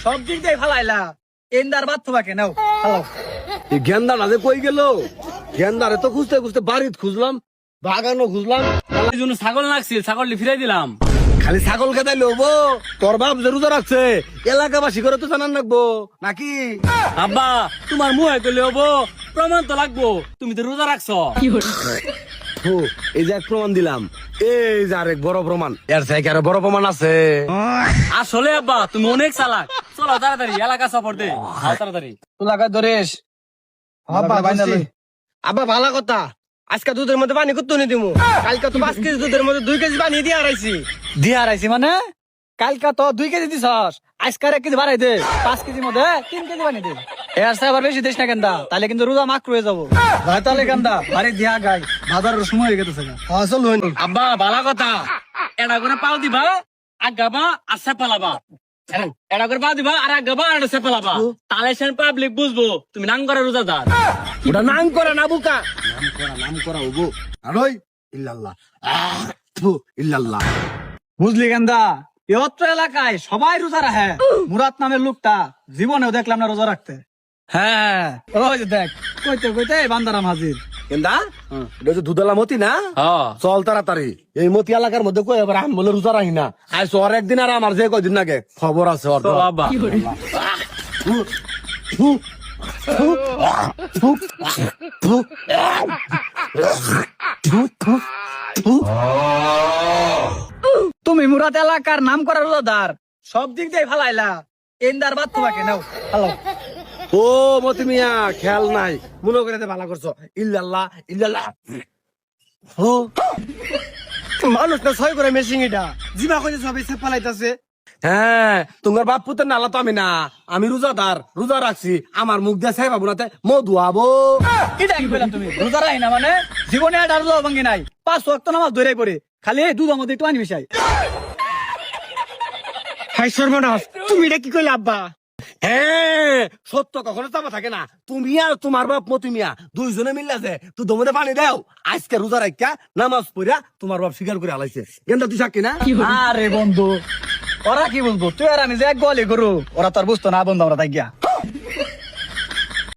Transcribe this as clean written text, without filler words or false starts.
সব দিক দিয়ে ফালাইলা এন্দার বাদ তোমাকে নাও ফালাও। এই গেন্দা না যে কই গেল, গেন্দারে তো খুঁজতে খুঁজতে বাড়িতে খুঁজলাম, বাগানও খুঁজলাম, এই জন্য ছাগল লাগছিল, ছাগলটি ফিরাই দিলাম। খালি ছাগল খেতাই লোবো। তোর বাপ যে রোজা রাখছে এলাকাবাসী করে তো জানান রাখবো নাকি? আব্বা তোমার মুহে করলে হবো, প্রমাণ তো লাগবো তুমি তো রোজা রাখছো। ও, এই যে এক প্রমাণ দিলাম, এই যে আরেক বড় প্রমাণ, এর থেকে আরো বড় প্রমাণ আছে। আসলে আব্বা তুমি অনেক চালাক। চলো তাড়াতাড়ি এলাকা সফর দে, আও তাড়াতাড়ি। তুই লাগা ধরিস। আব্বা বাইনালি আব্বা ভালো কথা, আজকে দুধের মধ্যে পানি কত নি দিমু? কালকে তো 5 কেজি দুধের মধ্যে 2 কেজি পানি দিয়ে হারাইছি। দিয়া রাইছি মানে কালকা তো 2 কেজি দিছস, আজকার 1 কেজি বাড়াই দে, 5 কেজির মধ্যে 3 কেজি বানিয়ে দে। এর সাথে আবার বেশি দিস না কেনদা, তাহলে কিন্তু রোজা মাকরু হয়ে যাবো। ভাই তাহলে কেনদা বাড়ি দিয়া গাই, বাজারের সময় হয়ে গেছে। হ্যাঁ চল হইনি। আব্বা ভালো কথা, এটা করে পাও দিবা, আগাবা আর সেপালাবা। এটা করে পাও দিবা আর আগাবা আর সেপালাবা, তাহলে সে পাবলিক বুঝবো তুমি নাম করা রোজাদার। ওটা নাম করা না বুকা, নাম করা হবো। আর ওই ইল্লাল্লাহ, থু, ইল্লাল্লাহ। বুঝলি কেনদা, এই অত্র এলাকায় সবাই রোজা রাখে, মুরাদ নামের লোকটা জীবনেও দেখলাম না রোজা রাখতে। হ্যাঁ ওই যে দেখ, কইতে কইতে বান্দারাম হাজির। কেন্দা এটা যে দুধলা মতি না? হ্যাঁ চল তাড়াতাড়ি, এই মতি এলাকার মধ্যে কই এবার আম বলে রোজা রাখি না। আজ ওর একদিন আর আমার যে কয়দিন আগে খবর আছে ওর। চলো আব্বা। থু, থু, থু, থু, থু, থু, থু, থু। তুমি মুরাদ এলাকার নাম করা রোজাদার, সব দিক দিয়ে ফালাইলা এন্দার বাদ তোমাকে নাও ফালাও। ও মতি মিয়া, খেয়াল নাই, মনে করে ভালো করছো। ইল্লাল্লাহ, ইল্লাল্লাহ। ও মানুষ না ছয় করে মেশিং এটা জিমা করে সবাই সে পালাইতাছে। হ্যাঁ, তোমার বাপ পুতের নালা তো আমি না, আমি রোজাদার, রোজা রাখছি, আমার মুখ দিয়ে সাহেব বাবুনাতে মধু আবো। এটা কি বললাম তুমি রোজা রাখি না মানে? জীবনে আর রোজা ভাঙ্গি নাই, 5 ওয়াক্ত নামাজ ধরে পড়ে, খালি দুধের মধ্যে একটু পানি মিশাই। হাই সর্বনাশ, তুমি এটা কি কইলে আব্বা? হ্যাঁ, সত্য কখনো চাপা থাকে না। তুমি আর তোমার বাপ মতি মিয়া দুইজনে মিললা যে তুই দমে পানি দাও, আজকে রোজা রাখা নামাজ পড়া তোমার বাপ স্বীকার করে হালাইছে। গেন্দা তুই সাক্ষী না? আরে বন্ধু, ওরা কি বলবো, তুই আর আমি যে এক গোয়ালি গরু, ওরা তো আর বুঝতো না বন্ধু আমরা তাই গিয়া।